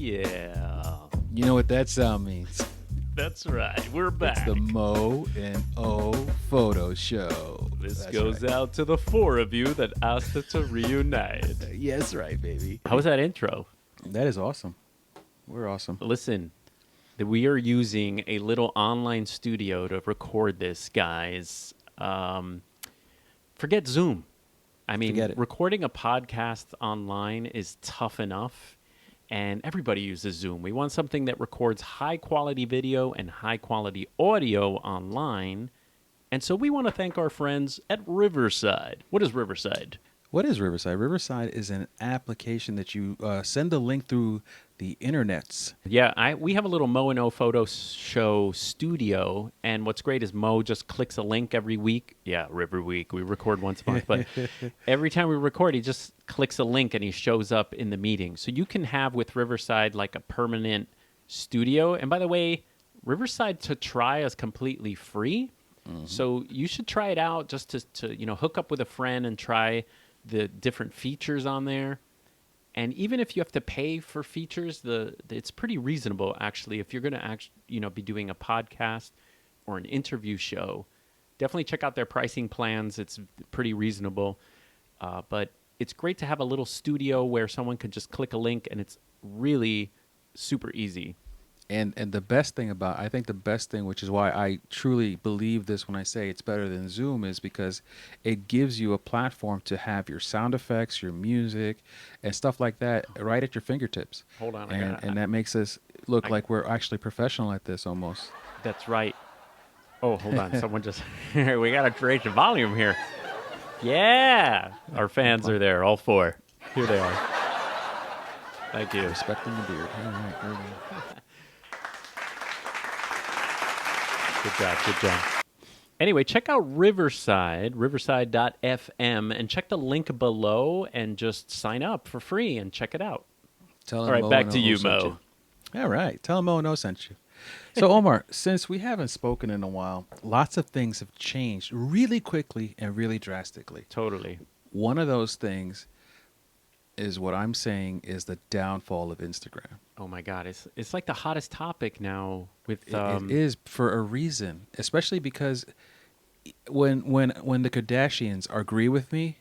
yeah. You know what that sound means? That's right. We're back. It's the Moe and O photo show. This That's goes right. out to the four of you that asked us to reunite. Yes, right, baby. How was that intro? That is awesome. We're awesome. Listen, we are using a little online studio to record this, guys. Forget Zoom. I mean, Forget it. recording a podcast online is tough enough, and everybody uses Zoom. We want something that records high-quality video and high-quality audio online, and so we want to thank our friends at Riverside. What is Riverside? What is Riverside? Riverside is an application that you send a link through the internets. Yeah, we have a little Moe and O photo show studio, and what's great is Mo just clicks a link every week. Yeah, every week. We record once a month, but every time we record, he just clicks a link and he shows up in the meeting. So you can have with Riverside like a permanent studio. And by the way, Riverside to try is completely free. Mm-hmm. So you should try it out just to hook up with a friend and try the different features on there. And even if you have to pay for features, it's pretty reasonable, actually. If you're going to be doing a podcast or an interview show, definitely check out their pricing plans. It's pretty reasonable. But it's great to have a little studio where someone could just click a link, and it's really super easy. And the best thing I think the best thing, which is why I truly believe this when I say it's better than Zoom, is because it gives you a platform to have your sound effects, your music, and stuff like that right at your fingertips. Hold on. And that makes us look like we're actually professional at this almost. That's right. Oh, hold on. Someone just... we got to raise the volume here. Yeah. Our fans are there, all four. Here they are. Thank you. Respecting the beard. All right, very good. Good job. Anyway, check out Riverside, riverside.fm, and check the link below and just sign up for free and check it out. All right, back to you, Mo. All right, tell him Moe and O sent you. So, Omar, since we haven't spoken in a while, lots of things have changed really quickly and really drastically. Totally. One of those things is what I'm saying is the downfall of Instagram. Oh my God, it's like the hottest topic now. With it is for a reason, especially because when the Kardashians agree with me,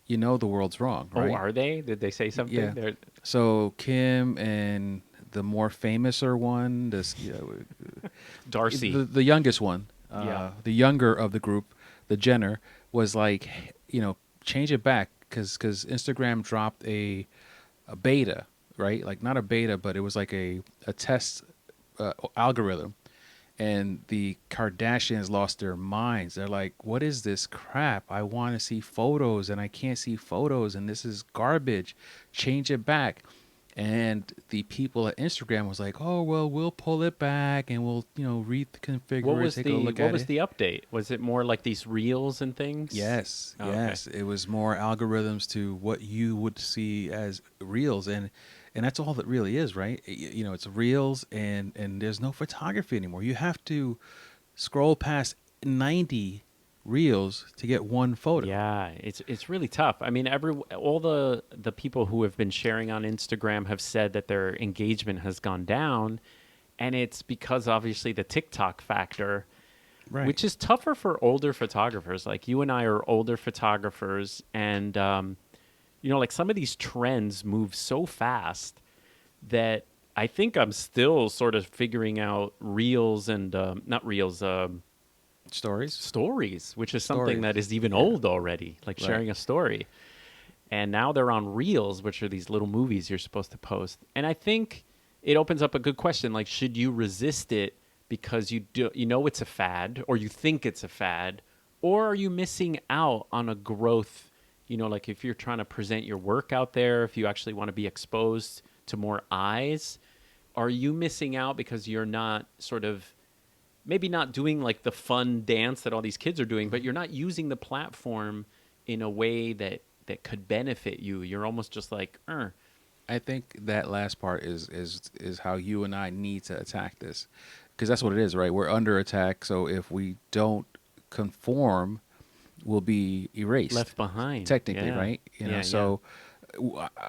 you know the world's wrong, right? Oh, are they? Did they say something? Yeah. So Kim and the more famouser one, Darcy, the youngest one, the younger of the group, the Jenner, was like, change it back because Instagram dropped a beta. Right? Like not a beta, but it was like a test algorithm. And the Kardashians lost their minds. They're like, what is this crap? I want to see photos and I can't see photos and this is garbage. Change it back. And the people at Instagram was like, oh, well, we'll pull it back and we'll, reconfigure it, take a look at it. What was the update? Was it more like these reels and things? Yes, yes. Okay. It was more algorithms to what you would see as reels. And that's all that really is, right? It's reels and there's no photography anymore. You have to scroll past 90 reels to get one photo. Yeah, it's really tough. I mean, all the people who have been sharing on Instagram have said that their engagement has gone down, and it's because obviously the TikTok factor, right, which is tougher for older photographers. Like you and I are older photographers, and like some of these trends move so fast that I think I'm still sort of figuring out reels and not reels. Stories, which is something that is even old already, like sharing a story. And now they're on reels, which are these little movies you're supposed to post. And I think it opens up a good question, like, should you resist it because you know it's a fad, or you think it's a fad, or are you missing out on a growth? Like if you're trying to present your work out there, if you actually want to be exposed to more eyes, are you missing out because you're not sort of maybe not doing like the fun dance that all these kids are doing, but you're not using the platform in a way that could benefit you? You're almost just like, I think that last part is how you and I need to attack this, because that's what it is, right? We're under attack. So if we don't conform, we'll be erased, left behind, technically, right? So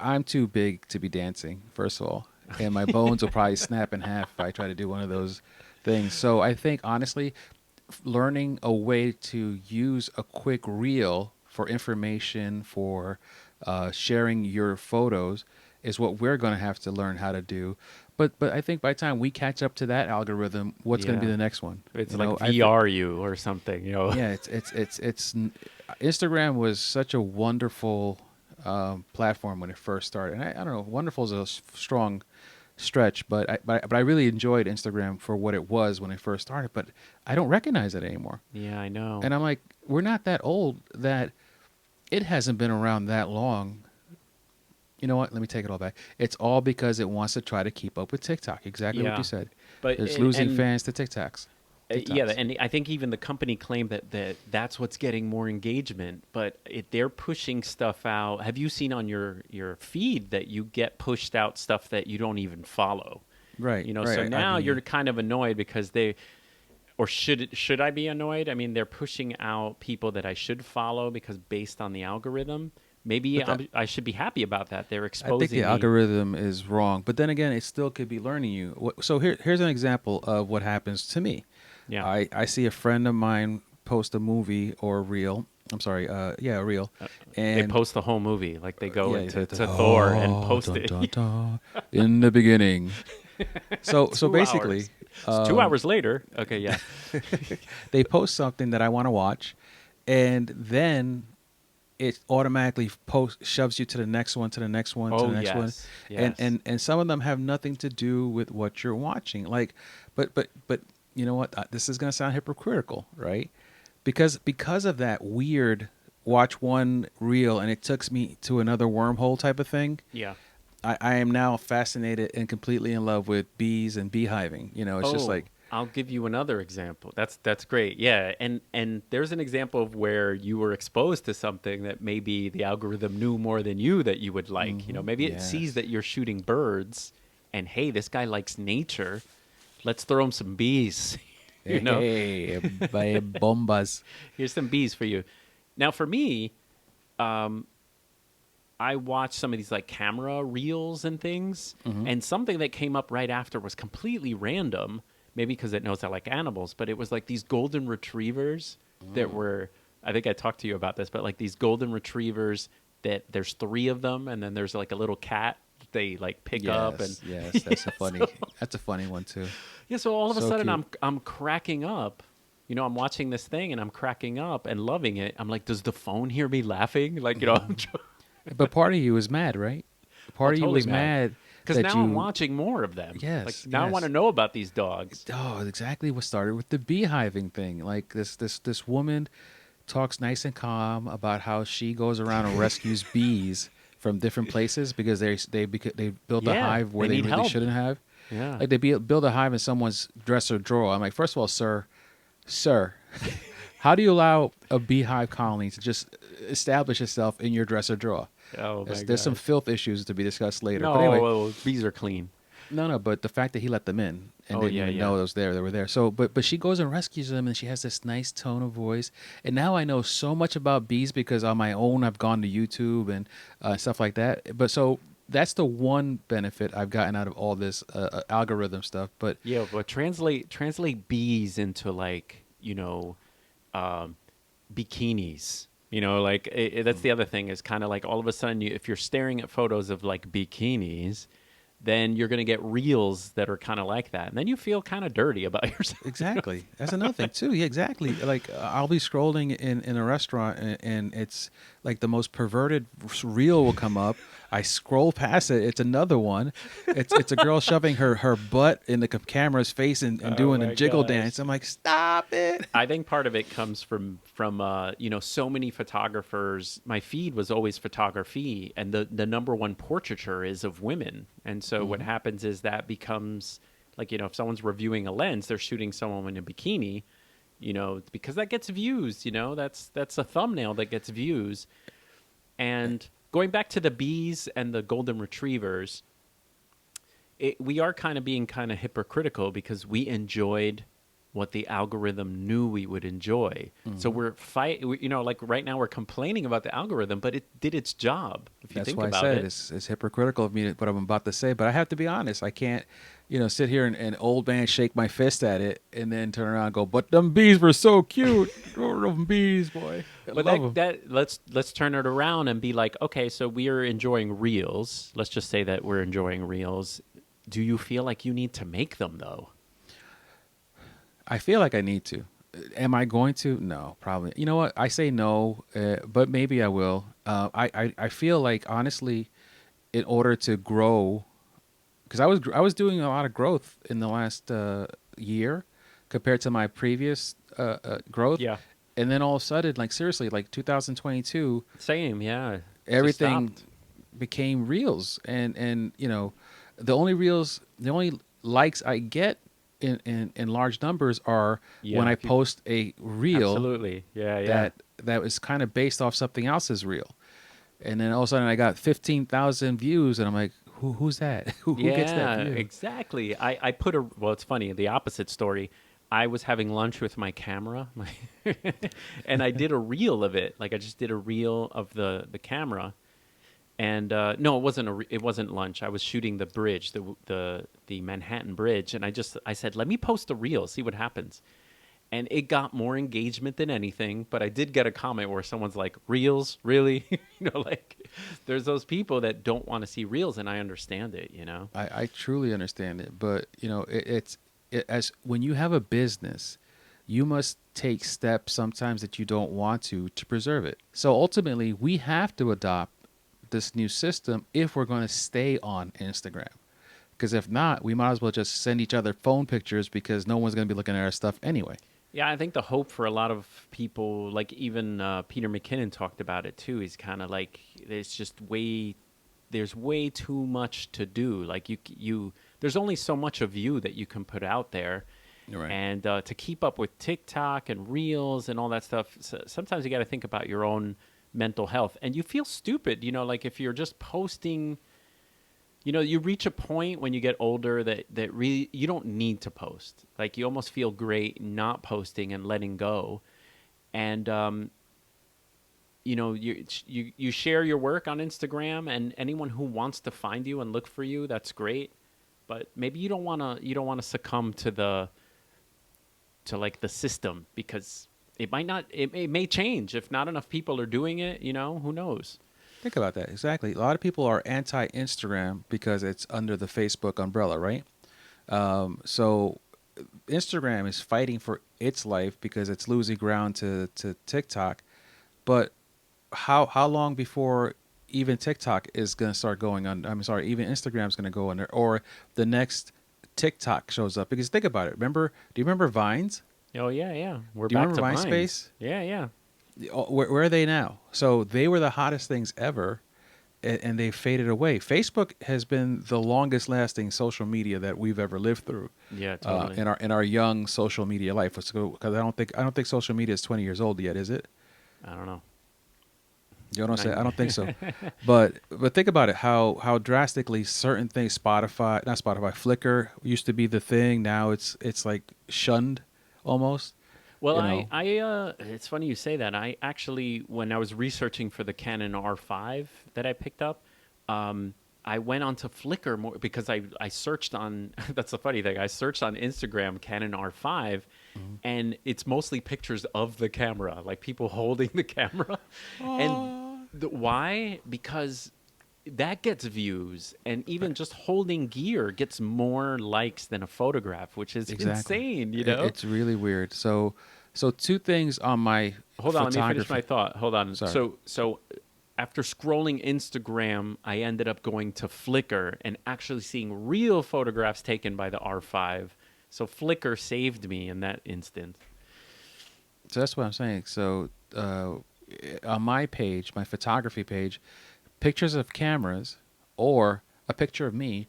I'm too big to be dancing, first of all. and my bones will probably snap in half if I try to do one of those things. So I think honestly, learning a way to use a quick reel for information, for sharing your photos, is what we're going to have to learn how to do. But I think by the time we catch up to that algorithm, what's going to be Yeah. the next one? It's You like know, VR you or something, you know. yeah, Instagram was such a wonderful platform when it first started. And I don't know, wonderful is a strong stretch, but I really enjoyed Instagram for what it was when it first started. But I don't recognize it anymore. Yeah, I know. And I'm like, we're not that old that it hasn't been around that long. You know what? Let me take it all back. It's all because it wants to try to keep up with TikTok. Exactly what Yeah. you said. But It's losing and fans to TikToks. yeah, TikToks. and I think even the company claimed that's what's getting more engagement, but they're pushing stuff out. Have you seen on your feed that you get pushed out stuff that you don't even follow? Right. You know, right. so I now mean, you're kind of annoyed because or should I be annoyed? I mean, they're pushing out people that I should follow because based on the algorithm. Maybe but that, I should be happy about that. They're I exposing think the me. algorithm is wrong. But then again, it still could be learning you. So here's an example of what happens to me. Yeah. I see a friend of mine post a movie or a reel. I'm sorry, a reel. They And post the whole movie, like they go yeah, into to Thor and post dun, it. dun, dun, in the beginning. So 2 basically, hours. It's 2 hours later. Okay, yeah. they post something that I want to watch, and then it automatically shoves you to the next one, to the next one, to Oh the next one, yes, yes. and some of them have nothing to do with what you're watching. Like, but you know what? This is gonna sound hypocritical, right? Because of that weird watch one reel and it took me to another wormhole type of thing. Yeah. I am now fascinated and completely in love with bees and beehiving. You know, it's just like, I'll give you another example. That's great. Yeah, and there's an example of where you were exposed to something that maybe the algorithm knew more than you that you would like. You know, maybe it sees yes. that you're shooting birds, and hey, this guy likes nature. Let's throw him some bees. You know, Hey, bombas. here's some bees for you. Now, for me, I watched some of these like camera reels and things, and something that came up right after was completely random. Maybe because it knows I like animals, but it was like these golden retrievers that were. I think I talked to you about this, but like these golden retrievers that there's 3 of them, and then there's like a little cat that they like pick up, and Yes, that's a funny. That's a funny one too. yeah. So all of a So sudden, cute. I'm cracking up. You know, I'm watching this thing and I'm cracking up and loving it. I'm like, does the phone hear me laughing? Like, you know, I'm But part of you was mad, right? Part of you totally was mad because that now you. I'm watching more of them. Yes, Like now I yes. want to know about these dogs. Oh, exactly what started with the beehiving thing. Like this woman talks nice and calm about how she goes around and rescues bees from different places because they built a Yeah, hive where they they need really help. shouldn't have. Yeah. Like they build a hive in someone's dresser drawer. I'm like, first of all, sir, how do you allow a beehive colony to just establish itself in your dresser drawer? Oh my There's some gosh. filth issues to be discussed later. No, But anyway, well, bees are clean. no. But the fact that he let them in and Oh, didn't yeah, even yeah. know it was there, they were there. So, but she goes and rescues them, and she has this nice tone of voice. And now I know so much about bees because on my own I've gone to YouTube and stuff like that. But so that's the one benefit I've gotten out of all this algorithm stuff. But Yeah, but translate bees into like um, bikinis. You know, like that's the other thing is kind of like all of a sudden, if you're staring at photos of like bikinis, then you're going to get reels that are kind of like that, and then you feel kind of dirty about yourself. exactly. That's another thing too. Yeah, exactly. Like I'll be scrolling in a restaurant and it's like the most perverted reel will come up. I scroll past it. It's another one. It's a girl shoving her butt in the camera's face and Oh doing a my jiggle gosh. dance. I'm like, stop it. I think part of it comes from so many photographers. My feed was always photography, and the number one portraiture is of women. And so what happens is that becomes like if someone's reviewing a lens, they're shooting someone in a bikini, because that gets views. That's a thumbnail that gets views. And going back to the bees and the golden retrievers, we are kind of being kind of hypocritical because we enjoyed what the algorithm knew we would enjoy. So we're like right now we're complaining about the algorithm, but it did its job. If you That's think why I about said it. it's hypocritical of me what I'm about to say, but I have to be honest. I can't, sit here and old man shake my fist at it and then turn around and go, but them bees were so cute. Oh, them bees, boy. I But love them. that let's turn it around and be like, okay, so we are enjoying reels. Let's just say that we're enjoying reels. Do you feel like you need to make them though? I feel like I need to. Am I going to? No, probably. You know what? I say no, but maybe I will. I feel like honestly, in order to grow, because I was doing a lot of growth in the last year compared to my previous growth, Yeah. and then all of a sudden, like seriously, like 2022, Same, yeah. Just everything stopped. became reels, and the only likes I get in large numbers are when Yeah, I if you post a reel absolutely. Yeah, yeah. that was kind of based off something else's reel, and then all of a sudden I got 15,000 views, and I'm like, who's that? Who gets that Yeah, view? exactly. I put a well, it's funny, the opposite story. I was having lunch with my camera, and I did a reel of it. Like I just did a reel of the camera. And no, it wasn't lunch. I was shooting the bridge, the Manhattan Bridge, and I said, let me post a reel, see what happens. And it got more engagement than anything, but I did get a comment where someone's like, reels, really? Like there's those people that don't want to see reels, and I understand it. I truly understand it, but as when you have a business, you must take steps sometimes that you don't want to preserve it. So ultimately, we have to adopt this new system if we're going to stay on Instagram. Because if not, we might as well just send each other phone pictures because no one's going to be looking at our stuff anyway. Yeah, I think the hope for a lot of people, like even Peter McKinnon talked about it too. He's kind of like, there's way too much to do. Like there's only so much of you that you can put out there. Right. And to keep up with TikTok and Reels and all that stuff, sometimes you got to think about your own mental health. And you feel stupid, like if you're just posting, you reach a point when you get older that really you don't need to post. Like you almost feel great not posting and letting go. And you share your work on Instagram, and anyone who wants to find you and look for you, that's great. But maybe you don't want to succumb to like the system, because it may change if not enough people are doing it. Who knows? Think about that. Exactly. A lot of people are anti-Instagram because it's under the Facebook umbrella, right? So Instagram is fighting for its life because it's losing ground to TikTok. But how long before even TikTok is going to start going on? I'm sorry, even Instagram's going to go under, or the next TikTok shows up? Because think about it. Do you remember Vines? Oh yeah, yeah. We're Do you back remember to MySpace? Vines. Yeah, yeah. Where are they now? So they were the hottest things ever, and they faded away. Facebook has been the longest lasting social media that we've ever lived through. Yeah, totally. In our young social media life. Because I don't think social media is 20 years old yet, is it? I don't know. You know what I'm saying? I don't think so. But think about it, how drastically certain things, not Spotify, Flickr used to be the thing. Now it's like shunned almost. Well, You know? it's funny you say that. I actually, when I was researching for the Canon R5 that I picked up, I went onto Flickr more because I searched on, that's the funny thing, I searched on Instagram Canon R5, and it's mostly pictures of the camera, like people holding the camera. And why? Because that gets views, and even just holding gear gets more likes than a photograph, which is insane, It's really weird. So two things on my Hold on, let me finish photography. my thought. Hold on. Sorry. So after scrolling Instagram, I ended up going to Flickr and actually seeing real photographs taken by the R5. So Flickr saved me in that instant. So that's what I'm saying. So on my page, my photography page, pictures of cameras or a picture of me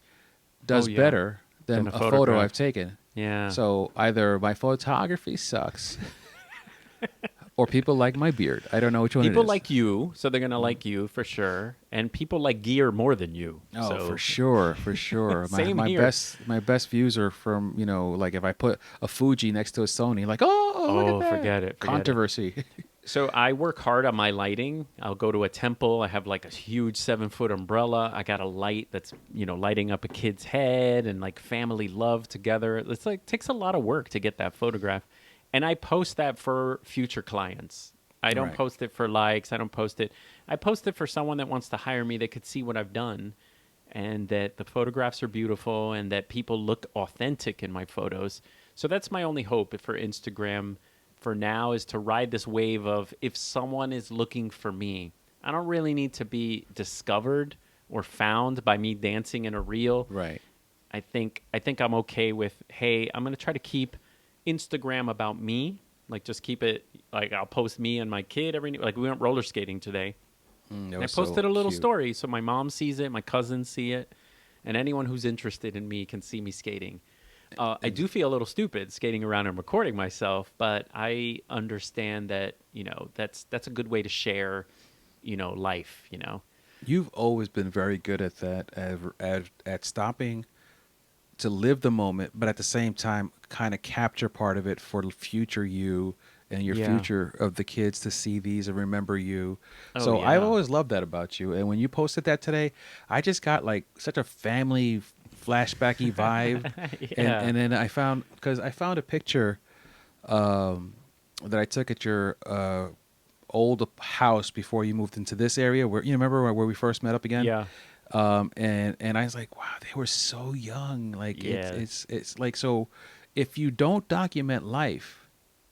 does better than a photo photograph. I've taken. Yeah. So either my photography sucks, Or people like my beard. I don't know which one People it is. like you, so they're gonna like you for sure, and people like gear more than you. Oh, So for sure, for sure. my Same my here. best views are from, like if I put a Fuji next to a Sony, like, oh, look at Oh, that. forget it. Controversy. So I work hard on my lighting. I'll go to a temple. I have like a huge 7-foot umbrella. I got a light that's, lighting up a kid's head and like family love together. It's like takes a lot of work to get that photograph. And I post that for future clients. I don't Right. post it for likes. I don't post it. I post it for someone that wants to hire me that could see what I've done and that the photographs are beautiful and that people look authentic in my photos. So that's my only hope for Instagram for now, is to ride this wave of, if someone is looking for me, I don't really need to be discovered or found by me dancing in a reel. Right. I think I'm okay with, hey, I'm going to try to keep Instagram about me. Like, just keep it, like, I'll post me and my kid like we went roller skating today. That I was posted so a little cute. story so my mom sees it, my cousins see it, and anyone who's interested in me can see me skating. I do feel a little stupid skating around and recording myself, but I understand that, that's a good way to share, life, You've always been very good at that, at stopping to live the moment, but at the same time, kind of capture part of it for future you and your Yeah. future of the kids to see these and remember you. Oh, So yeah. I've always loved that about you. And when you posted that today, I just got like such a family flashbacky vibe. Yeah. And then I found a picture that I took at your old house before you moved into this area, where you remember where we first met up again. Yeah. And I was like, wow, they were so young. Like Yeah. it's like, so if you don't document life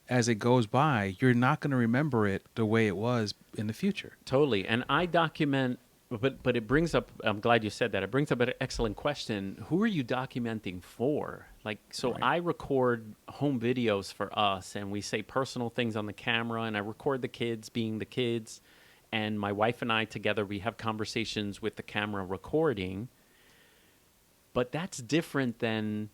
as it goes by, you're not going to remember it the way it was in the future. Totally. And I document, but it brings up, I'm glad you said that. It brings up an excellent question. Who are you documenting for? Like, so Right. I record home videos for us, and we say personal things on the camera, and I record the kids being the kids. And my wife and I together, we have conversations with the camera recording. But that's different than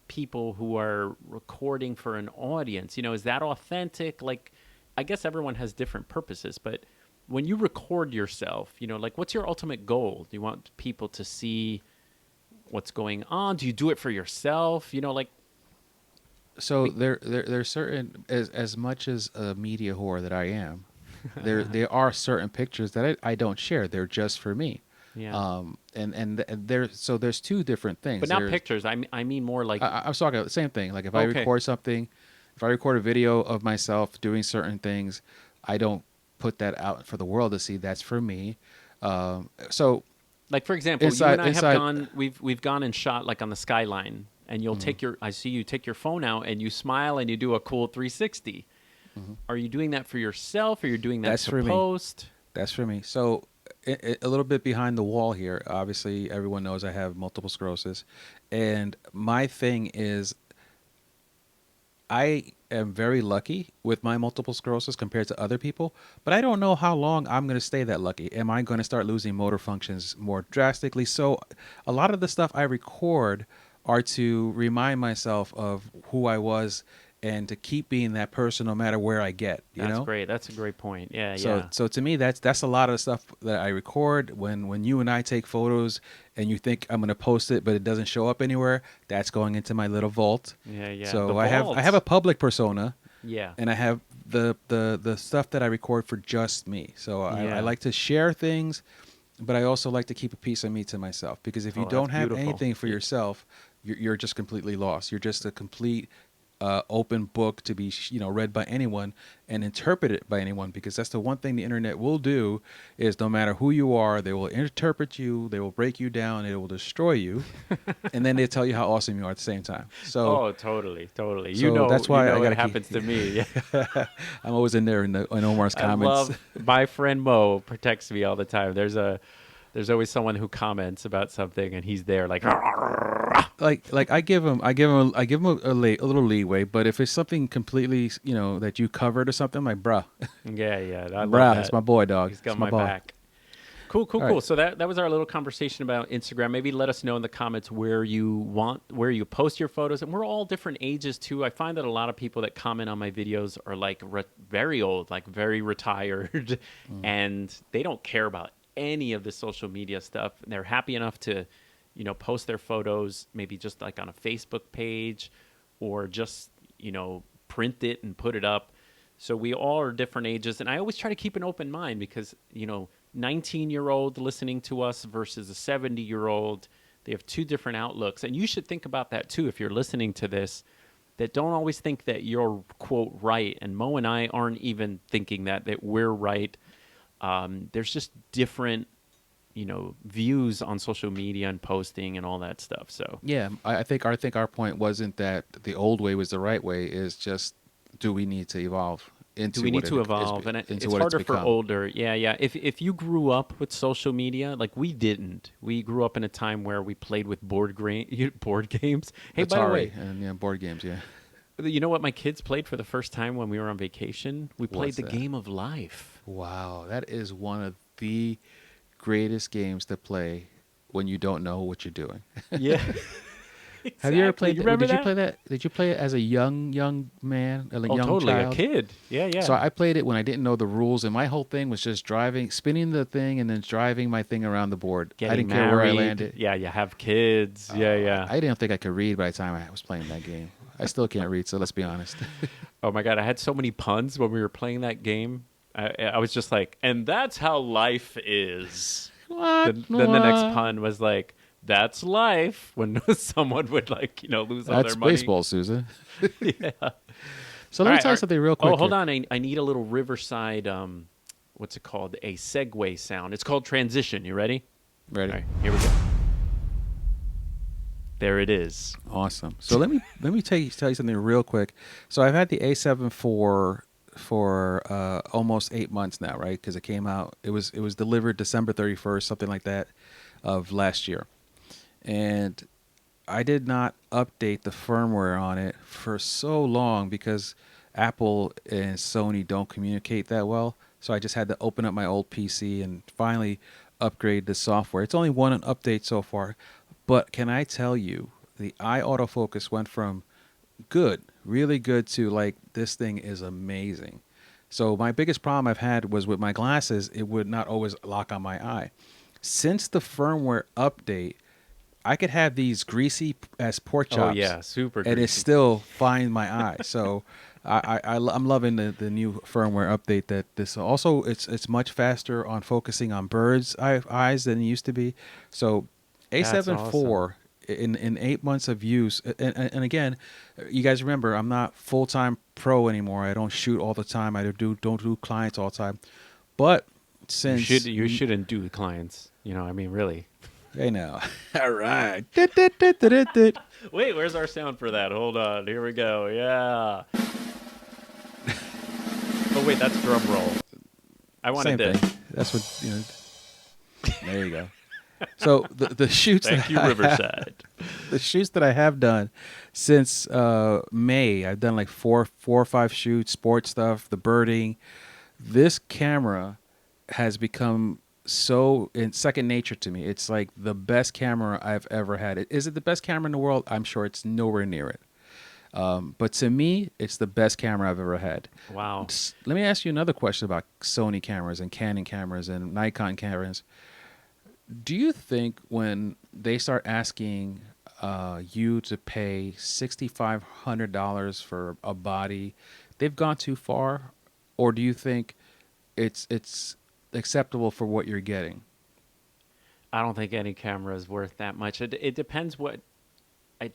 people who are recording for an audience. Is that authentic? Like, I guess everyone has different purposes, but when you record yourself, like, what's your ultimate goal? Do you want people to see what's going on? Do you do it for yourself? Like, So there's certain, as much as a media whore that I am, there are certain pictures that I don't share. They're just for me. yeah. And there's two different things. But not There's- pictures. I mean more like, I was talking about the same thing. Like if I Okay. record something, if I record a video of myself doing certain things, I don't put that out for the world to see. That's for me. So like, for example, you Inside- and I have inside- gone, we've gone and shot like on the skyline, and you'll I see you take your phone out and you smile and you do a cool 360. Are you doing that for yourself, or you're doing that That's to for me. post? that's for me. So a little bit behind the wall here. Obviously, everyone knows I have multiple sclerosis, and my thing is, I am very lucky with my multiple sclerosis compared to other people, but I don't know how long I'm going to stay that lucky. Am I going to start losing motor functions more drastically? So a lot of the stuff I record are to remind myself of who I was and to keep being that person no matter where I get, you That's know? great. That's a great point. Yeah, So yeah. so to me that's a lot of the stuff that I record. When you and I take photos and you think I'm gonna post it but it doesn't show up anywhere, that's going into my little vault. Yeah, yeah. So The I vault. have a public persona, Yeah. and I have the stuff that I record for just me. So Yeah. I like to share things, but I also like to keep a piece of me to myself, because if you Oh, don't that's have beautiful. anything for yourself, you're just completely lost. You're just a complete open book to be read by anyone and interpreted by anyone, because that's the one thing the internet will do, is no matter who you are, they will interpret you, they will break you down, it will destroy you, and then they tell you how awesome you are at the same time. So Oh, totally, totally. so that's why I it gotta happens to me. Yeah. I'm always in there in Omar's I comments. love my friend Moe protects me all the time. There's always someone who comments about something, and he's there like, like I give him a little leeway, but if it's something completely that you covered or something, I'm like, bruh, yeah, yeah. I love bruh, that. it's my boy, dog. He's got It's my my boy. back. Cool, cool, All cool. right. So that was our little conversation about Instagram. Maybe let us know in the comments where you post your photos, and we're all different ages too. I find that a lot of people that comment on my videos are like very old, like very retired, and they don't care about any of the social media stuff. They're happy enough to, post their photos maybe just like on a Facebook page, or just print it and put it up. So we all are different ages, and I always try to keep an open mind because 19-year-old listening to us versus a 70-year-old, they have two different outlooks. And you should think about that too if you're listening to this, that don't always think that you're, quote, right. And Mo and I aren't even thinking that we're right. There's just different, views on social media and posting and all that stuff. So Yeah, I think our point wasn't that the old way was the right way. Is just, do we need to evolve into do we need what to it is, evolve? And into it's what harder for become? older. Yeah, yeah. If you grew up with social media, like we didn't. We grew up in a time where we played with board games. Hey, by the Atari way, and board games. Yeah, you know what my kids played for the first time when we were on vacation? We played what's the that? game of life. Wow, that is one of the greatest games to play when you don't know what you're doing. Yeah. Have you ever played? You remember Did you that? play that? Did you play it as a young man, a Oh, young totally. A child? kid. Yeah, So yeah. I played it when I didn't know the rules, and my whole thing was just driving, spinning the thing, and then driving my thing around the board. I Getting didn't care where I married. landed. Yeah, you have kids. Yeah, yeah. I didn't think I could read by the time I was playing that game. I still can't read, so let's be honest. Oh my God, I had so many puns when we were playing that game. I was just like, and that's how life is. What? Then the next pun was like, that's life, when someone would lose all That's their money. baseball, Susan. Yeah. So let All me right, tell you something real quick. Oh, hold here. on. I need a little Riverside, what's it called? A segue sound. It's called transition. You ready? Ready? All right, here we go. There it is. Awesome. So let me tell you something real quick. So I've had the a7IV for almost 8 months now, right? Because it came out. It was delivered December 31st, something like that, of last year, and I did not update the firmware on it for so long because Apple and Sony don't communicate that well. So I just had to open up my old PC and finally upgrade the software. It's only one update so far, but can I tell you, the eye autofocus went from good, really good, to like, this thing is amazing. So my biggest problem I've had was with my glasses, it would not always lock on my eye. Since the firmware update, I could have these greasy as pork chops. Oh yeah, super. And it greasy. still finds my eye. So I'm loving the new firmware update. That this also, it's much faster on focusing on birds' eyes than it used to be. So That's A7IV in 8 months of use, and again, you guys remember, I'm not full-time pro anymore. I don't shoot all the time. I don't do clients all the time. But since You shouldn't do clients. I mean, really. I know. All right. Wait, where's our sound for that? Hold on. Here we go. Yeah. Oh wait, that's drum roll. I wanted Same this. thing. That's what There you go. So the shoots. Thank you, Riverside. The shoots that I have done since May, I've done like four or five shoots, sports stuff, the birding. This camera has become so in second nature to me. It's like the best camera I've ever had. Is it the best camera in the world? I'm sure it's nowhere near it. But to me, it's the best camera I've ever had. Wow. Let me ask you another question about Sony cameras and Canon cameras and Nikon cameras. Do you think when they start asking you to pay $6,500 for a body, they've gone too far, or do you think it's acceptable for what you're getting? I don't think any camera is worth that much. It depends what. I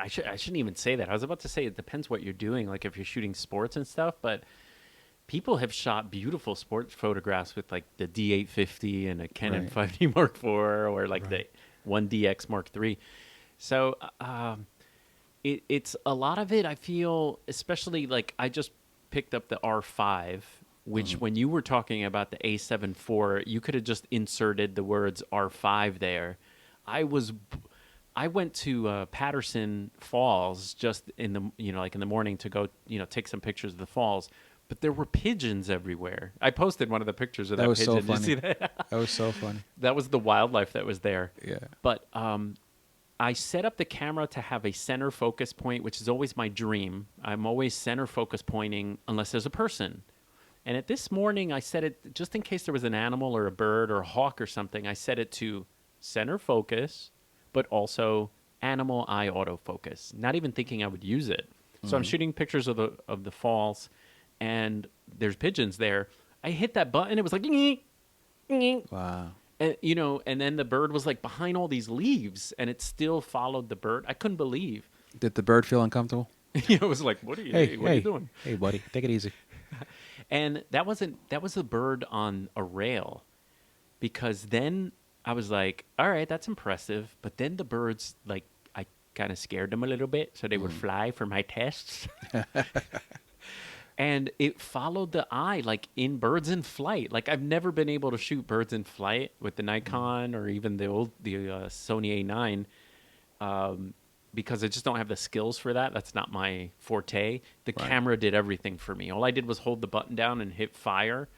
shouldn't even say that. I was about to say it depends what you're doing. Like if you're shooting sports and stuff, but people have shot beautiful sports photographs with like the D850 and a Canon Right. 5D Mark IV or like Right. the 1DX Mark III. So it's a lot of it. I feel, especially like I just picked up the R5, which when you were talking about the a7IV, you could have just inserted the words R5 there. I went to Patterson Falls just in the like in the morning to go take some pictures of the falls. but there were pigeons everywhere. I posted one of the pictures of that, That was pigeon. so Did you funny. see that? That was so funny. That was the wildlife that was there. Yeah. But I set up the camera to have a center focus point, which is always my dream. I'm always center focus pointing unless there's a person. And at this morning, I set it, just in case there was an animal or a bird or a hawk or something, I set it to center focus, but also animal eye autofocus, not even thinking I would use it. So I'm shooting pictures of the falls, and there's pigeons there. I hit that button. It was like, "Ding, ding." Wow. And, and then the bird was like behind all these leaves, and it still followed the bird. I couldn't believe. Did the bird feel uncomfortable? It was like, what are you doing? Hey, buddy, take it easy. And that was a bird on a rail, because then I was like, all right, that's impressive. But then the birds, like, I kind of scared them a little bit, so they would fly for my tests. And it followed the eye, like in birds in flight. Like, I've never been able to shoot birds in flight with the Nikon or even the Sony A9, because I just don't have the skills for that. That's not my forte. The camera did everything for me. All I did was hold the button down and hit fire,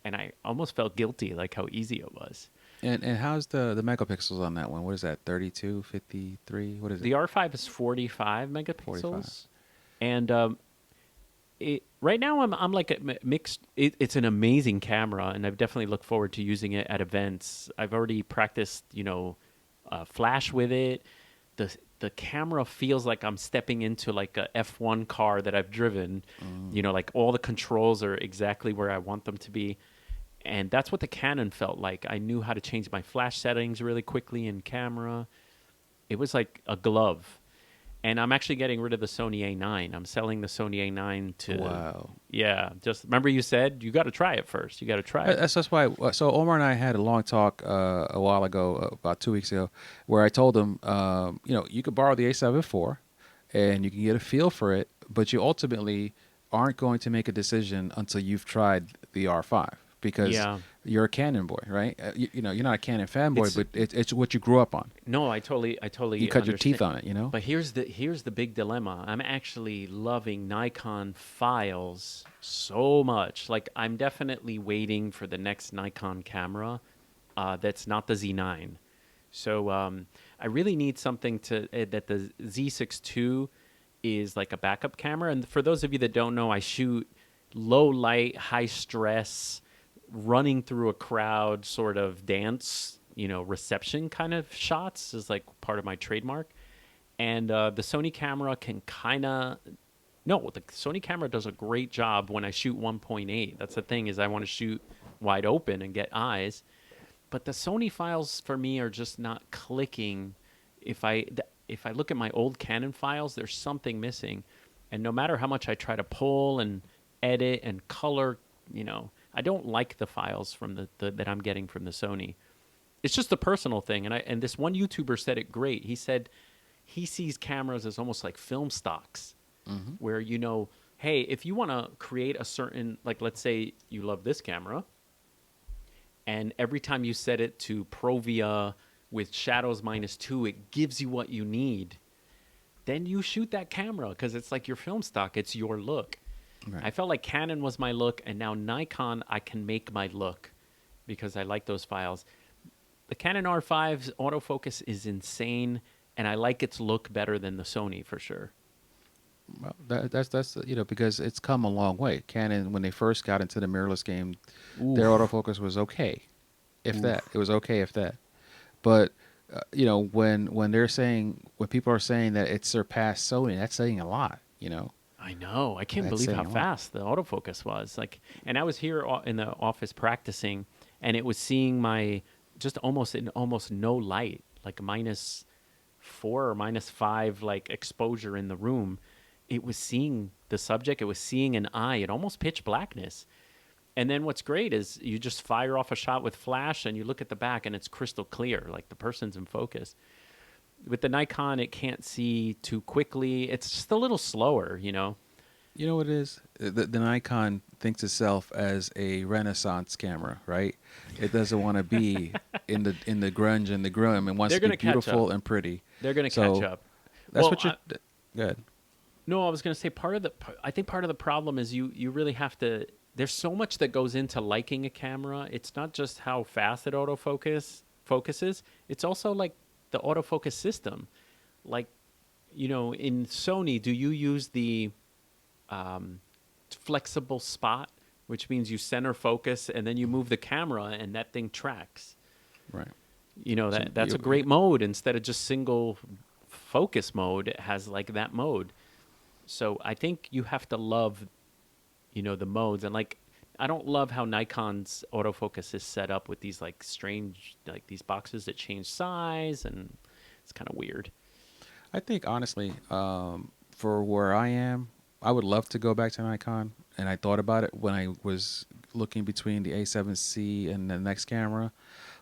and I almost felt guilty, like how easy it was. And how's the megapixels on that one? What is that? 32, 53? What is it? The R5 is 45 megapixels. 45. And right now I'm like a mixed. It's an amazing camera, and I definitely look forward to using it at events. I've already practiced, flash with it. The camera feels like I'm stepping into like a F1 car that I've driven. Like all the controls are exactly where I want them to be. And that's what the Canon felt like. I knew how to change my flash settings really quickly in camera. It was like a glove. And I'm actually getting rid of the Sony A9. I'm selling the Sony A9 to... Wow. Yeah. Just remember you said you got to try it first. You got to try it. That's why. So Omar and I had a long talk a while ago, about 2 weeks ago, where I told him, you could borrow the a7IV and you can get a feel for it, but you ultimately aren't going to make a decision until you've tried the R5. Because you're a Canon boy, right? You're not a Canon fanboy, but it's what you grew up on. No, I totally you cut your teeth on it, But here's the big dilemma. I'm actually loving Nikon files so much. Like, I'm definitely waiting for the next Nikon camera that's not the Z9. So I really need something that the Z6 II is like a backup camera. And for those of you that don't know, I shoot low light, high stress, running through a crowd sort of dance, reception kind of shots is like part of my trademark. And the Sony camera can the Sony camera does a great job when I shoot 1.8. That's the thing, is I want to shoot wide open and get eyes. But the Sony files for me are just not clicking. If I look at my old Canon files, there's something missing. And no matter how much I try to pull and edit and color, I don't like the files from that I'm getting from the Sony. It's just a personal thing. And this one YouTuber said it great. He said he sees cameras as almost like film stocks, where, hey, if you want to create a certain, like, let's say you love this camera, and every time you set it to Provia with shadows -2, it gives you what you need. Then you shoot that camera because it's like your film stock. It's your look. Right. I felt like Canon was my look, and now Nikon, I can make my look because I like those files. The Canon R5's autofocus is insane, and I like its look better than the Sony for sure. Well, that's because it's come a long way. Canon, when they first got into the mirrorless game, their autofocus was okay, if that. It was okay, if that. But when people are saying that it surpassed Sony, that's saying a lot. I know. I can't believe how fast the autofocus was. Like, and I was here in the office practicing, and it was seeing my just almost no light, like -4 or -5 like exposure in the room. It was seeing the subject. It was seeing an eye. It almost pitch blackness. And then what's great is you just fire off a shot with flash, and you look at the back, and it's crystal clear, like the person's in focus. With the Nikon, it can't see too quickly. It's just a little slower, You know what it is? The Nikon thinks itself as a Renaissance camera, right? It doesn't want to be in the grunge and the grim, and wants to be beautiful and pretty. They're going to catch up. That's what you're... Good. No, I was going to say I think part of the problem is you really have to. There's so much that goes into liking a camera. It's not just how fast it focuses. It's also like the autofocus system. Like, in Sony, do you use the flexible spot, which means you center focus and then you move the camera and that thing tracks? Right. That's a great mode. Instead of just single focus mode, it has like that mode. So I think you have to love, the modes. And like, I don't love how Nikon's autofocus is set up with these like strange, like these boxes that change size, and it's kind of weird. I think honestly, for where I am, I would love to go back to Nikon, and I thought about it when I was looking between the A7C and the next camera.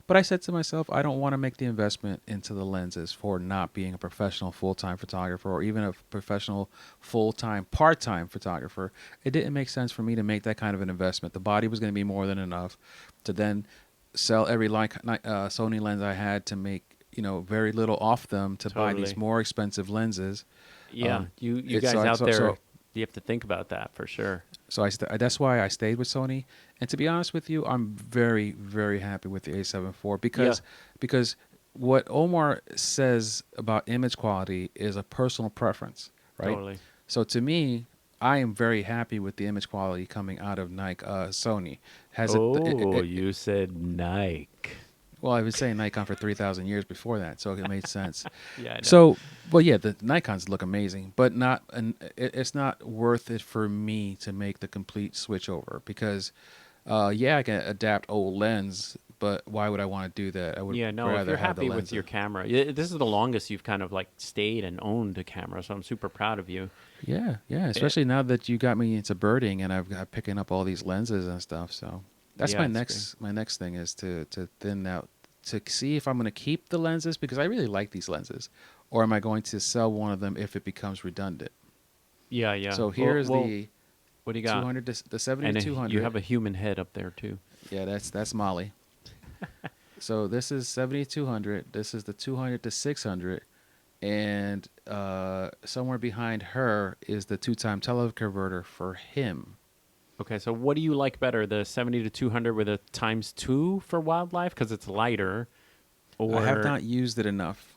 But I said to myself, I don't want to make the investment into the lenses for not being a professional full-time photographer or even a professional full-time part-time photographer. It didn't make sense for me to make that kind of an investment. The body was going to be more than enough to then sell every Sony lens I had to make very little off them to buy these more expensive lenses. Yeah, you guys out there, you have to think about that for sure. So that's why I stayed with Sony. And to be honest with you, I'm very, very happy with the a7IV because what Omar says about image quality is a personal preference, right? Totally. So to me, I am very happy with the image quality coming out of Sony. You said Nike. Well, I've been saying Nikon for 3,000 years before that, so it made sense. Yeah, I know. So, well, yeah, the Nikons look amazing, but it's not worth it for me to make the complete switch over because, I can adapt old lens, but why would I want to do that? I would if you're happy with your camera, this is the longest you've kind of like stayed and owned a camera, so I'm super proud of you. Yeah, especially now that you got me into birding and I've got picking up all these lenses and stuff, so. That's my next thing is to thin out, to see if I'm going to keep the lenses because I really like these lenses, or am I going to sell one of them if it becomes redundant? Yeah. So here's the what do you got? 200, the 70 to 200. You have a human head up there too. Yeah, that's Molly. So this is 70-200. This is the 200 to 600, and somewhere behind her is the 2-time teleconverter for him. Okay, so what do you like better, the 70 to 200 with a ×2 for wildlife because it's lighter, or I have not used it enough.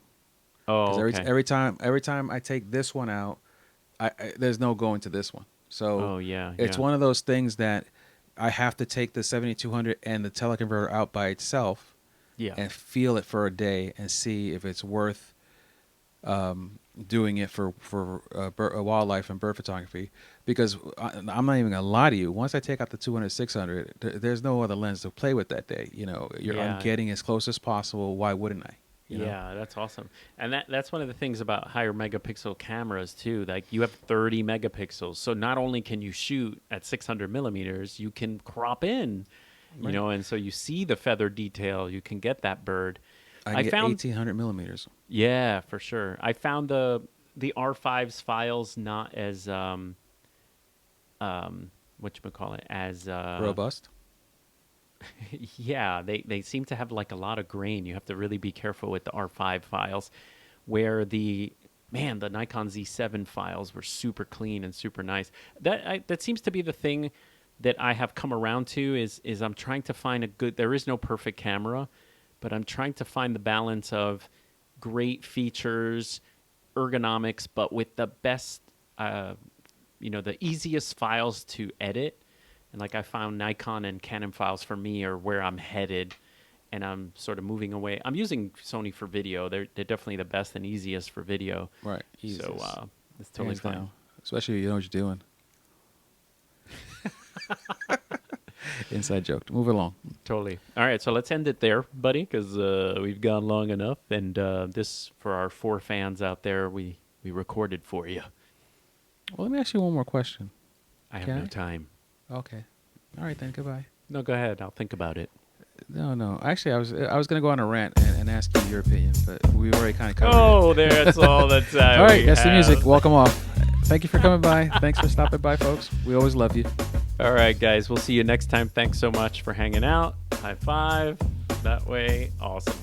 Oh, okay. Every time I take this one out, there's no going to this one. So it's one of those things that I have to take the 70-200 and the teleconverter out by itself, and feel it for a day and see if it's worth doing it for wildlife and bird photography. Because I'm not even gonna lie to you. Once I take out the 200-600, there's no other lens to play with that day. I'm getting as close as possible. Why wouldn't I? That's awesome. And that's one of the things about higher megapixel cameras too. Like you have 30 megapixels, so not only can you shoot at 600 millimeters, you can crop in, and so you see the feather detail. You can get that bird. I found 1800 millimeters. Yeah, for sure. I found the R5's files not as whatchamacallit, as robust. Yeah, they seem to have like a lot of grain. You have to really be careful with the R5 files, where the Nikon Z7 files were super clean and super nice. That seems to be the thing that I have come around to is I'm trying to find there is no perfect camera, but I'm trying to find the balance of great features, ergonomics, but with the best, the easiest files to edit. And like I found Nikon and Canon files for me are where I'm headed, and I'm sort of moving away. I'm using Sony for video. They're definitely the best and easiest for video. Right. Easiest. So it's totally fine. Down. Especially if you know what you're doing. Inside joke. Move along. Totally. All right, so let's end it there, buddy, because we've gone long enough. And this, for our 4 fans out there, we recorded for you. Well, let me ask you one more question. I have no time. Okay. All right, then. Goodbye. No, go ahead. I'll think about it. No. Actually, I was going to go on a rant and ask you your opinion, but we already kind of covered it. Oh, that's all the time. All right, that's the music. Welcome off. Thank you for coming by. Thanks for stopping by, folks. We always love you. All right, guys. We'll see you next time. Thanks so much for hanging out. High five. That way. Awesome.